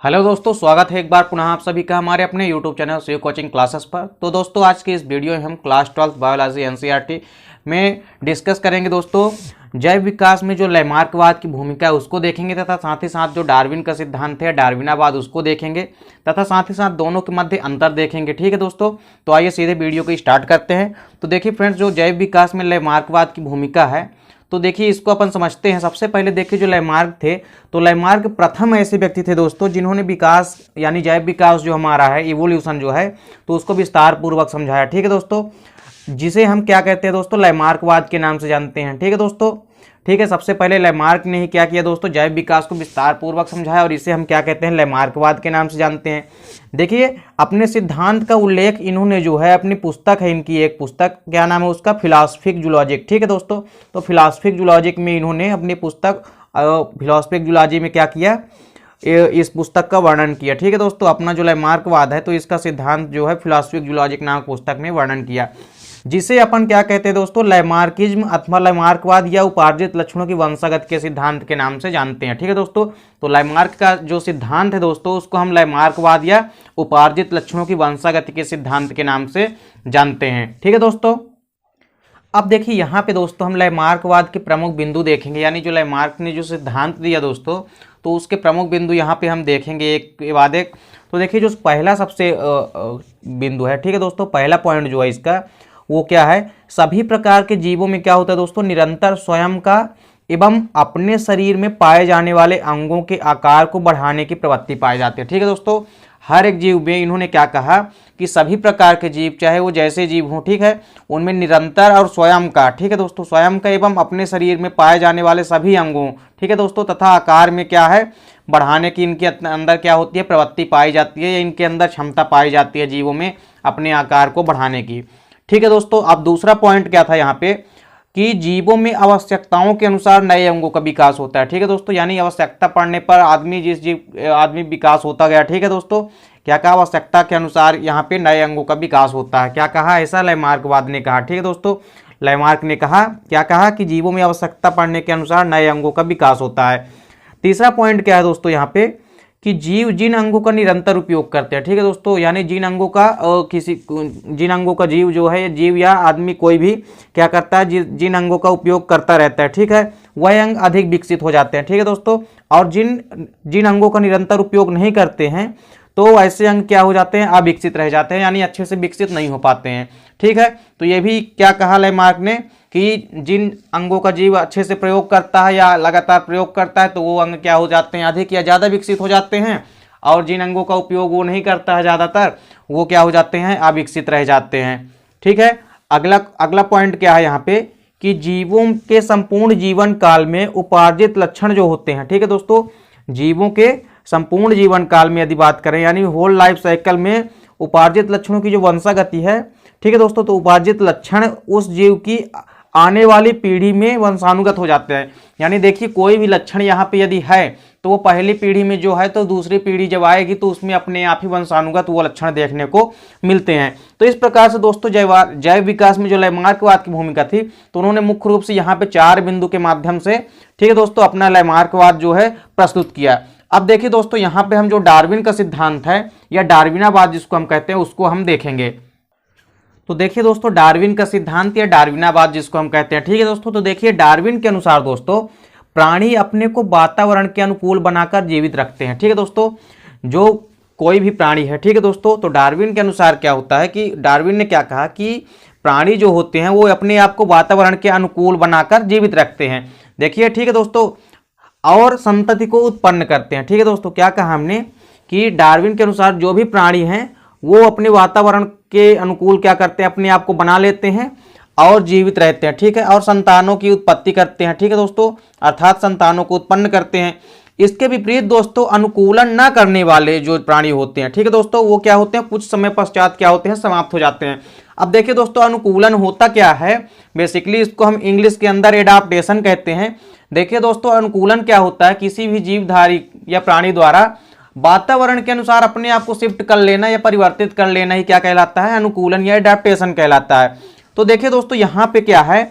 Hello दोस्तों, स्वागत है एक बार पुनः आप सभी का हमारे अपने YouTube channel Shiv coaching classes पर। तो दोस्तों आज की इस वीडियो में हम क्लास 12 बायोलॉजी एनसीईआरटी में डिस्कस करेंगे। दोस्तों जैव विकास में जो लैमार्कवाद की भूमिका है उसको देखेंगे तथा साथ ही साथ जो डार्विन का सिद्धांत है डार्विनावाद उसको देखेंगे तथा साथ ही साथ दोनों के मध्य अंतर देखेंगे। ठीक है दोस्तों, तो आइए सीधे वीडियो को स्टार्ट करते हैं। तो देखिए फ्रेंड्स, जो जैव विकास में लैमार्कवाद की भूमिका है तो देखिए इसको अपन समझते हैं। सबसे पहले देखिए जो लैमार्क थे तो लैमार्क प्रथम ऐसे व्यक्ति थे दोस्तों जिन्होंने विकास यानी जैव विकास जो हमारा है इवोल्यूशन जो है तो उसको विस्तार पूर्वक समझाया। ठीक है दोस्तों, जिसे हम क्या कहते हैं दोस्तों, लैमार्कवाद के नाम से जानते हैं। ठीक है दोस्तों, ठीक है। सबसे पहले लैमार्क ने ही क्या किया दोस्तों, जैव विकास को विस्तार पूर्वक समझाया और इसे हम क्या कहते हैं, लैमार्कवाद के नाम से जानते हैं। देखिए अपने सिद्धांत का उल्लेख इन्होंने जो है अपनी पुस्तक है, इनकी एक पुस्तक, क्या नाम है उसका, फिलॉसफिक जूलॉजिक। ठीक है दोस्तों, तो फिलॉसफिक जूलॉजिक में इन्होंने अपनी पुस्तक फिलॉसफिक जूलॉजी में क्या किया, इस पुस्तक का वर्णन किया। ठीक है दोस्तों, अपना जो लैमार्कवाद है तो इसका सिद्धांत जो है फिलॉसफिक जूलॉजिक नामक पुस्तक में वर्णन किया, जिसे अपन क्या कहते हैं दोस्तों, लैमार्किज्म अथवा लैमार्कवाद या उपार्जित लक्षणों की वंशागत के सिद्धांत के नाम से जानते हैं। ठीक है दोस्तों, तो लैमार्क का जो सिद्धांत है दोस्तों उसको हम लैमार्कवाद या उपार्जित लक्षणों की वंशागति के सिद्धांत के नाम से जानते हैं। ठीक है दोस्तों, अब देखिए यहाँ पे दोस्तों हम लैमार्कवाद के प्रमुख बिंदु देखेंगे, यानी जो लैमार्क ने जो सिद्धांत दिया दोस्तों तो उसके प्रमुख बिंदु यहाँ पे हम देखेंगे एक के बाद एक। तो देखिए जो पहला सबसे बिंदु है, ठीक है दोस्तों, पहला पॉइंट जो है इसका वो क्या है, सभी प्रकार के जीवों में क्या होता है दोस्तों, निरंतर स्वयं का एवं अपने शरीर में पाए जाने वाले अंगों के आकार को बढ़ाने की प्रवृत्ति पाई जाती है। ठीक है दोस्तों, हर एक जीव में इन्होंने क्या कहा कि सभी प्रकार के जीव चाहे वो जैसे जीव हों, ठीक है, उनमें निरंतर और स्वयं का, ठीक है दोस्तों, स्वयं का एवं अपने शरीर में पाए जाने वाले सभी अंगों, ठीक है दोस्तों, तथा आकार में क्या है, बढ़ाने की इनके अंदर क्या होती है, प्रवृत्ति पाई जाती है, या इनके अंदर क्षमता पाई जाती है जीवों में अपने आकार को बढ़ाने की। ठीक है दोस्तों, अब दूसरा पॉइंट क्या था यहाँ पे कि जीवों में आवश्यकताओं के अनुसार नए अंगों का विकास होता है। ठीक है दोस्तों, यानी आवश्यकता पड़ने पर आदमी विकास होता गया। ठीक है दोस्तों, क्या कहा, आवश्यकता के अनुसार यहाँ पे नए अंगों का विकास होता है। क्या कहा, ऐसा लैमार्कवाद ने कहा। ठीक है दोस्तों, लैमार्क ने कहा, क्या कहा कि जीवों में आवश्यकता पड़ने के अनुसार नए अंगों का विकास होता है। तीसरा पॉइंट क्या है दोस्तों यहाँ पे कि जीव जिन अंगों का निरंतर उपयोग करते हैं। ठीक है दोस्तों, यानी जिन अंगों का जीव जो है, जीव या आदमी कोई भी क्या करता है, जिन अंगों का उपयोग करता रहता है, ठीक है, वह अंग अधिक विकसित हो जाते हैं। ठीक है दोस्तों, और जिन अंगों का निरंतर उपयोग नहीं करते हैं तो ऐसे अंग क्या हो जाते हैं, अविकसित रह जाते हैं, यानी अच्छे से विकसित नहीं हो पाते हैं। ठीक है, तो ये भी क्या कहा लैमार्क ने कि जिन अंगों का जीव अच्छे से प्रयोग करता है या लगातार प्रयोग करता है तो वो अंग क्या हो जाते हैं, अधिक या ज़्यादा विकसित हो जाते हैं, और जिन अंगों का उपयोग वो नहीं करता है ज़्यादातर, वो क्या हो जाते हैं, अविकसित रह जाते हैं। ठीक है, अगला पॉइंट क्या है यहाँ पे कि जीवों के संपूर्ण जीवन काल में उपार्जित लक्षण जो होते हैं। ठीक है दोस्तों, जीवों के संपूर्ण जीवन काल में यदि बात करें यानी होल लाइफ साइकिल में उपार्जित लक्षणों की जो वंशागति है, ठीक है दोस्तों, तो उपार्जित लक्षण उस जीव की आने वाली पीढ़ी में वंशानुगत हो जाते हैं। यानी देखिए कोई भी लक्षण यहाँ पे यदि है तो वो पहली पीढ़ी में जो है तो दूसरी पीढ़ी जब आएगी तो उसमें अपने आप ही वंशानुगत वो लक्षण देखने को मिलते हैं। तो इस प्रकार से दोस्तों जैव विकास में जो लैमार्कवाद की भूमिका थी तो उन्होंने मुख्य रूप से यहाँ पे 4 बिंदु के माध्यम से, ठीक है दोस्तों, अपना लैमार्कवाद जो है प्रस्तुत किया। अब देखिए दोस्तों यहाँ पे हम जो डार्विन का सिद्धांत है या डार्विनावाद जिसको हम कहते हैं उसको हम देखेंगे। तो देखिए दोस्तों डार्विन का सिद्धांत या डार्विनावाद जिसको हम कहते हैं, ठीक है दोस्तों, तो देखिए डार्विन के अनुसार दोस्तों प्राणी अपने को वातावरण के अनुकूल बनाकर जीवित रखते हैं। ठीक है दोस्तों, जो कोई भी प्राणी है, ठीक है दोस्तों, तो डार्विन के अनुसार क्या होता है कि डार्विन ने क्या कहा कि प्राणी जो होते हैं वो अपने आप को वातावरण के अनुकूल बनाकर जीवित रखते हैं। देखिए, ठीक है दोस्तों, और संतति को उत्पन्न करते हैं। ठीक है दोस्तों, क्या कहा हमने कि डार्विन के अनुसार जो भी प्राणी हैं वो अपने वातावरण के अनुकूल क्या करते हैं, अपने आप को बना लेते हैं और जीवित रहते हैं। ठीक है, और संतानों की उत्पत्ति करते हैं। ठीक है दोस्तों, अर्थात संतानों को उत्पन्न करते हैं। इसके विपरीत दोस्तों अनुकूलन न करने वाले जो प्राणी होते हैं, ठीक है दोस्तों, वो क्या होते हैं, कुछ समय पश्चात क्या होते हैं, समाप्त हो जाते हैं। अब देखिए दोस्तों अनुकूलन होता क्या है, बेसिकली इसको हम इंग्लिश के अंदर एडाप्टेशन कहते हैं। देखिए दोस्तों अनुकूलन क्या होता है, किसी भी जीवधारी या प्राणी द्वारा वातावरण के अनुसार अपने आप को शिफ्ट कर लेना या परिवर्तित कर लेना ही क्या कहलाता है, अनुकूलन या एडाप्टेशन कहलाता है। तो देखिए दोस्तों यहाँ पे क्या है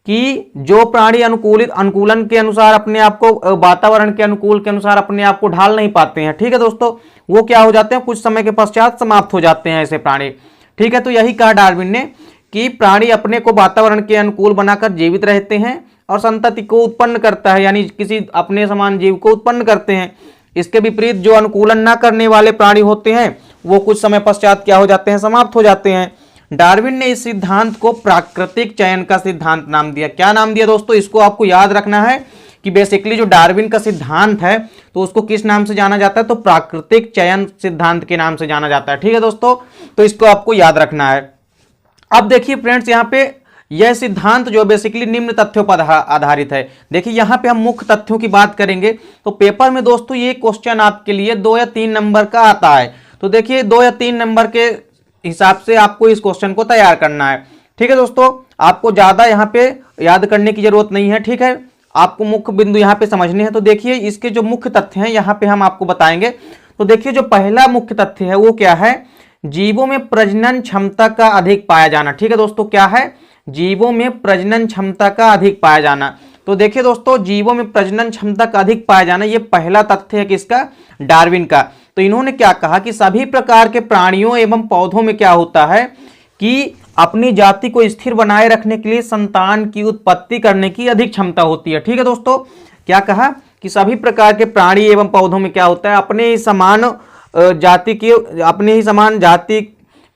कि जो प्राणी अनुकूलन के अनुसार अपने आप को, वातावरण के अनुकूल के अनुसार अपने आप को ढाल नहीं पाते हैं, ठीक है दोस्तों, वो क्या हो जाते हैं, कुछ समय के पश्चात समाप्त हो जाते हैं ऐसे प्राणी, ठीक है। तो यही कहा डार्विन ने कि प्राणी अपने को वातावरण के अनुकूल बनाकर जीवित रहते हैं और संतति को उत्पन्न करता है, यानी किसी अपने समान जीव को उत्पन्न करते हैं। इसके विपरीत जो अनुकूलन न करने वाले प्राणी होते हैं वो कुछ समय पश्चात क्या हो जाते हैं, समाप्त हो जाते हैं। डार्विन ने इस सिद्धांत को प्राकृतिक चयन का सिद्धांत नाम दिया। क्या नाम दिया दोस्तों, इसको आपको याद रखना है कि बेसिकली जो डार्विन का सिद्धांत है तो उसको किस नाम से जाना जाता है, तो प्राकृतिक चयन सिद्धांत के नाम से जाना जाता है, ठीक है दोस्तों। तो इसको आपको याद रखना है। अब देखिए फ्रेंड्स, यहाँ पे यह सिद्धांत जो बेसिकली निम्न तथ्यों पर आधारित है। देखिए यहाँ पे हम मुख्य तथ्यों की बात करेंगे तो पेपर में दोस्तों ये क्वेश्चन आपके लिए 2 या 3 नंबर का आता है। तो देखिए 2 या 3 नंबर के हिसाब से आपको इस क्वेश्चन को तैयार करना है, ठीक है दोस्तों। आपको ज्यादा यहाँ पे याद करने की जरूरत नहीं है, ठीक है। आपको मुख्य बिंदु यहाँ पे समझने हैं। तो देखिए इसके जो मुख्य तथ्य हैं यहाँ पे हम आपको बताएंगे। तो देखिए जो पहला मुख्य तथ्य है वो क्या है, जीवों में प्रजनन क्षमता का अधिक पाया जाना, ठीक है दोस्तों। क्या है, जीवों में प्रजनन क्षमता का अधिक पाया जाना। तो देखिए दोस्तों, जीवों में प्रजनन क्षमता का अधिक पाया जाना, ये पहला तथ्य है किसका, डार्विन का। तो इन्होंने क्या कहा कि सभी प्रकार के प्राणियों एवं पौधों में क्या होता है कि अपनी जाति को स्थिर बनाए रखने के लिए संतान की उत्पत्ति करने की अधिक क्षमता होती है, ठीक है दोस्तों। क्या कहा कि सभी प्रकार के प्राणी एवं पौधों में क्या होता है, अपने ही समान जाति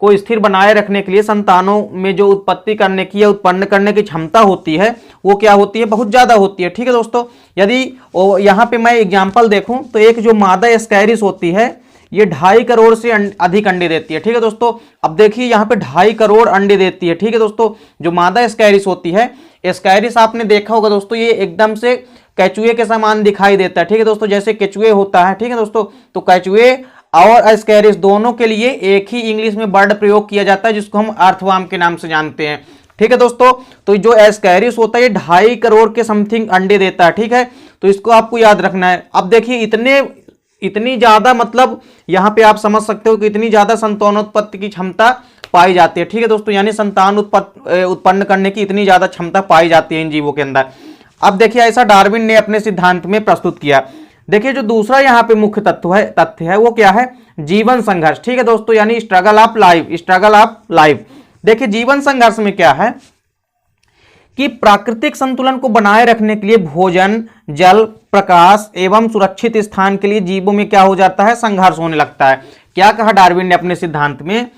को स्थिर बनाए रखने के लिए संतानों में जो उत्पत्ति करने की या उत्पन्न करने की क्षमता होती है वो क्या होती है, बहुत ज्यादा होती है, ठीक है दोस्तों। यदि यहाँ पे मैं एग्जांपल देखूं तो एक जो मादा एस्कैरिस होती है ये 2.5 करोड़ से अधिक अंडे देती है, ठीक है दोस्तों। अब देखिए यहाँ पे 2.5 करोड़ अंडे देती है, ठीक है दोस्तों, जो मादा एस्कैरिस होती है। एस्कैरिस आपने देखा होगा दोस्तों, ये एकदम से केचुए के समान दिखाई देता है, ठीक है दोस्तों, जैसे केचुए होता है, ठीक है दोस्तों। तो केचुए और एस्कैरिस दोनों के लिए एक ही इंग्लिश में वर्ड प्रयोग किया जाता है जिसको हम अर्थवर्म के नाम से जानते हैं, ठीक है दोस्तों। तो जो एस्कैरिस होता है ये 2.5 करोड़ के समथिंग अंडे देता है, ठीक है। तो इसको आपको याद रखना है। अब देखिए इतनी ज्यादा, मतलब यहाँ पे आप समझ सकते हो कि इतनी ज्यादा संतानोत्पत्ति की क्षमता पाई जाती है, ठीक है दोस्तों, यानी संतान उत्पन्न करने की इतनी ज्यादा क्षमता पाई जाती है इन जीवों के अंदर। अब देखिए ऐसा डार्विन ने अपने सिद्धांत में प्रस्तुत किया। देखिए जो दूसरा यहाँ पे मुख्य तथ्य है वो क्या है, जीवन संघर्ष, ठीक है दोस्तों, यानी स्ट्रगल ऑफ लाइफ। देखिए जीवन संघर्ष में क्या है कि प्राकृतिक संतुलन को बनाए रखने के लिए भोजन, जल, प्रकाश एवं सुरक्षित स्थान के लिए जीवों में क्या हो जाता है, संघर्ष होने लगता है। क्या कहा डार्विन ने अपने सिद्धांत में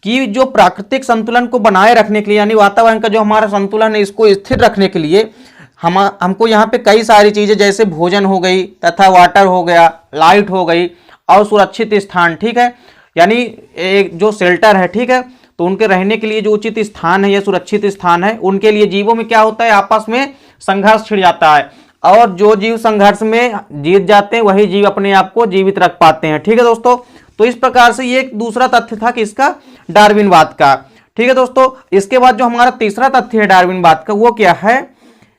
कि जो प्राकृतिक संतुलन को बनाए रखने के लिए, यानी वातावरण का जो हमारा संतुलन है इसको स्थिर रखने के लिए हमको यहाँ पे कई सारी चीजें जैसे भोजन हो गई तथा वाटर हो गया, लाइट हो गई और सुरक्षित स्थान, ठीक है, यानी एक जो शेल्टर है, ठीक है, तो उनके रहने के लिए जो उचित स्थान है या सुरक्षित स्थान है उनके लिए जीवों में क्या होता है, आपस में संघर्ष छिड़ जाता है और जो जीव संघर्ष में जीत जाते हैं वही जीव अपने आप को जीवित रख पाते हैं, ठीक है दोस्तों। तो इस प्रकार से ये एक दूसरा तथ्य था कि इसका डार्विनवाद का, ठीक है दोस्तों। इसके बाद जो हमारा तीसरा तथ्य है डार्विनवाद का वो क्या है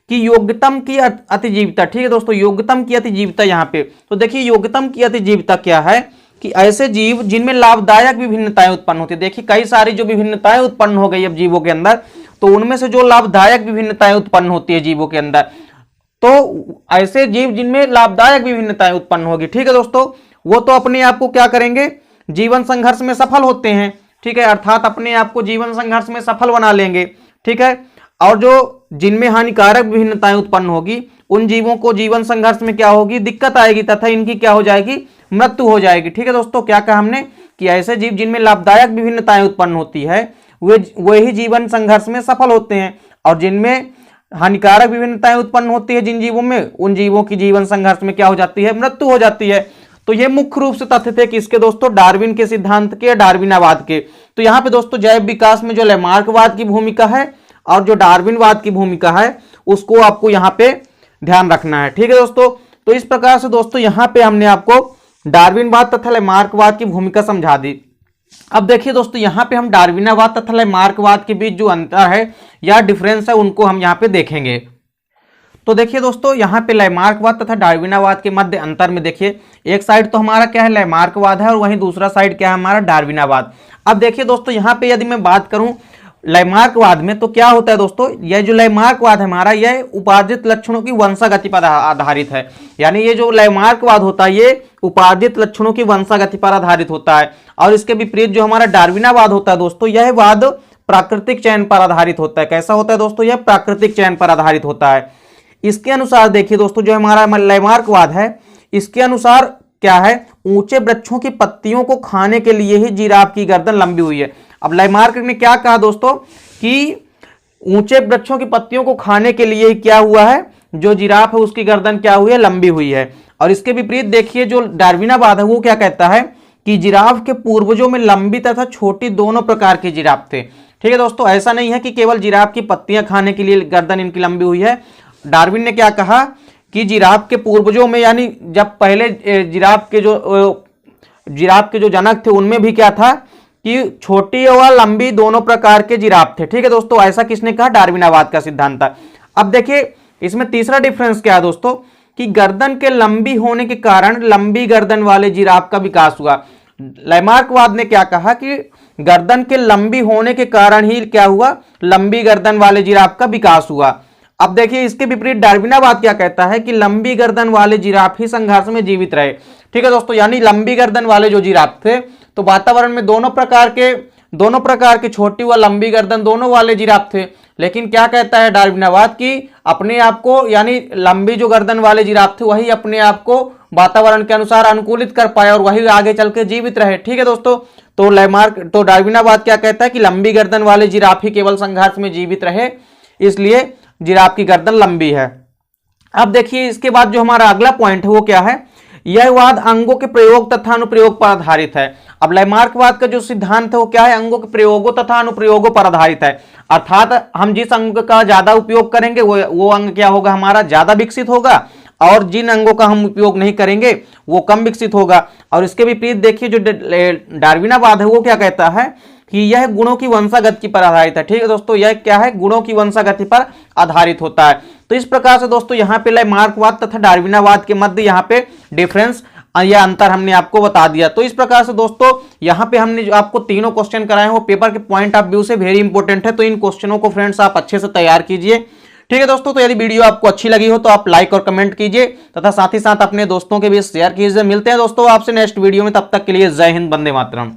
कि योग्यतम की अतिजीविता, ठीक है दोस्तों, योग्यतम की अतिजीविता। यहाँ पे तो देखिए योग्यतम की अतिजीविता क्या है कि ऐसे जीव जिनमें लाभदायक विभिन्नताएं उत्पन्न होती है। देखिए कई सारी जो विभिन्नताएं उत्पन्न हो गई अब जीवों के अंदर, तो उनमें से जो लाभदायक विभिन्नताएं उत्पन्न होती है जीवों के अंदर, तो ऐसे जीव जिनमें लाभदायक विभिन्नताएं उत्पन्न होगी, ठीक है दोस्तों, वो तो अपने आप को क्या करेंगे, जीवन संघर्ष में सफल होते हैं, ठीक है, अर्थात अपने आप को जीवन संघर्ष में सफल बना लेंगे, ठीक है। और जो जिनमें हानिकारक विभिन्नताएं उत्पन्न होगी उन जीवों को जीवन संघर्ष में क्या होगी, दिक्कत आएगी तथा इनकी क्या हो जाएगी, मृत्यु हो जाएगी, ठीक है दोस्तों। क्या कहा हमने कि ऐसे जीव जिनमें लाभदायक विभिन्नताएं उत्पन्न होती है वही जीवन संघर्ष में सफल होते हैं और जिनमें हानिकारक विभिन्नताएं उत्पन्न होती है जिन जीवों में, उन जीवों की जीवन संघर्ष में क्या हो जाती है, मृत्यु हो जाती है। तो ये मुख्य रूप से तथ्य थे किसके दोस्तों, डार्विन के सिद्धांत के, डार्विनावाद के। तो यहाँ पे दोस्तों जैव विकास में जो लैमार्कवाद की भूमिका है और जो डार्विनवाद की भूमिका है उसको आपको यहाँ पे ध्यान रखना है, ठीक है दोस्तों। तो इस प्रकार से दोस्तों यहाँ पे हमने आपको डार्विनवाद तथा लैमार्कवाद की भूमिका समझा दी। अब देखिए दोस्तों यहाँ पे हम डार्विनावाद तथा लैमार्कवाद के बीच जो अंतर है या डिफरेंस है उनको हम यहाँ पे देखेंगे। तो देखिए दोस्तों यहाँ पे लैमार्कवाद तथा डार्विनावाद के मध्य अंतर में देखिए एक साइड तो हमारा क्या है, लैमार्कवाद है और वहीं दूसरा साइड क्या है, हमारा डार्विनावाद। अब देखिए दोस्तों यहाँ पे यदि मैं बात करूं लैमार्कवाद में तो क्या होता है दोस्तों, यह जो लैमार्कवाद है हमारा, यह उपार्जित लक्षणों की वंशागति पर आधारित है। यानी ये जो लैमार्कवाद होता है ये उपार्जित लक्षणों की वंशागति पर आधारित होता है। और इसके विपरीत जो हमारा डार्विनावाद होता है दोस्तों, यह वाद प्राकृतिक चयन पर आधारित होता है। कैसा होता है दोस्तों, यह प्राकृतिक चयन पर आधारित होता है। इसके अनुसार देखिए दोस्तों, जो हमारा लैमार्कवाद है, इसके अनुसार क्या है, ऊंचे वृक्षों की पत्तियों को खाने के लिए ही जिराफ की गर्दन लंबी हुई है। अब लैमार्क ने क्या कहा दोस्तों कि ऊंचे वृक्षों की पत्तियों को खाने के लिए क्या हुआ है, जो जिराफ है उसकी गर्दन क्या हुई है, लंबी हुई है। और इसके विपरीत देखिए जो डार्विनावाद है वो क्या कहता है कि जिराफ के पूर्वजों में लंबी तथा छोटी दोनों प्रकार के जिराफ थे। ठीक है दोस्तों, ऐसा नहीं है कि केवल जिराफ की पत्तियां खाने के लिए गर्दन इनकी लंबी हुई है। डार्विन ने क्या कहा कि जिराफ के पूर्वजों में, यानी जब पहले जिराफ के जो जनक थे उनमें भी क्या था कि छोटी और लंबी दोनों प्रकार के जिराफ थे। ठीक है दोस्तों, ऐसा किसने कहा, डार्विनावाद का सिद्धांत था। अब देखिए इसमें तीसरा डिफरेंस क्या है दोस्तों कि गर्दन के लंबी होने के कारण लंबी गर्दन वाले जिराफ का विकास हुआ। लैमार्कवाद ने क्या कहा कि गर्दन के लंबी होने के कारण ही क्या हुआ, लंबी गर्दन वाले जिराफ का विकास हुआ। अब देखिए इसके विपरीत डार्विनावाद क्या कहता है कि लंबी गर्दन वाले जिराफ ही संघर्ष में जीवित रहे। ठीक है दोस्तों, यानी लंबी गर्दन वाले जो जिराफ थे तो वातावरण में दोनों प्रकार के छोटी व लंबी गर्दन दोनों वाले जिराफ थे। लेकिन क्या कहता है डार्विनावाद कि अपने आप को, यानी लंबी जो गर्दन वाले जिराफ थे वही अपने आप को वातावरण के अनुसार अनुकूलित कर पाए और वही आगे चल के जीवित रहे। ठीक है दोस्तों, तो डार्विनावाद क्या कहता है कि लंबी गर्दन वाले जिराफ ही केवल संघर्ष में जीवित रहे, इसलिए जिराफ की गर्दन लंबी है। अब देखिए इसके बाद जो हमारा अगला पॉइंट है वो क्या है, यह वाद अंगों के प्रयोग तथा अनुप्रयोग पर आधारित है। अब लैमार्कवाद का जो सिद्धांत है वो क्या है, अंगों के प्रयोगों तथा अनुप्रयोगों पर आधारित है। अर्थात हम जिस अंग का ज्यादा उपयोग करेंगे वो अंग क्या होगा, हमारा ज्यादा विकसित होगा, और जिन अंगों का हम उपयोग नहीं करेंगे वो कम विकसित होगा। और इसके विपरीत देखिए जो डार्विनावाद है वो क्या कहता है कि यह गुणों की वंशागति पर आधारित है। ठीक है दोस्तों, यह क्या है, गुणों की वंशागति पर आधारित होता है। तो इस प्रकार से दोस्तों यहाँ पे लैमार्कवाद तथा डार्विनावाद के मध्य यहाँ पे डिफरेंस या अंतर हमने आपको बता दिया। तो इस प्रकार से दोस्तों यहाँ पे हमने जो आपको तीनों क्वेश्चन कराए हैं वो पेपर के पॉइंट ऑफ व्यू से वेरी इंपॉर्टेंट है। तो इन क्वेश्चनों को फ्रेंड्स आप अच्छे से तैयार कीजिए। ठीक है दोस्तों, तो यदि वीडियो आपको अच्छी लगी हो तो आप लाइक और कमेंट कीजिए तथा साथ ही साथ अपने दोस्तों के बीच शेयर कीजिए। मिलते हैं दोस्तों आपसे नेक्स्ट वीडियो में, तब तक के लिए जय हिंद, वंदे मातरम।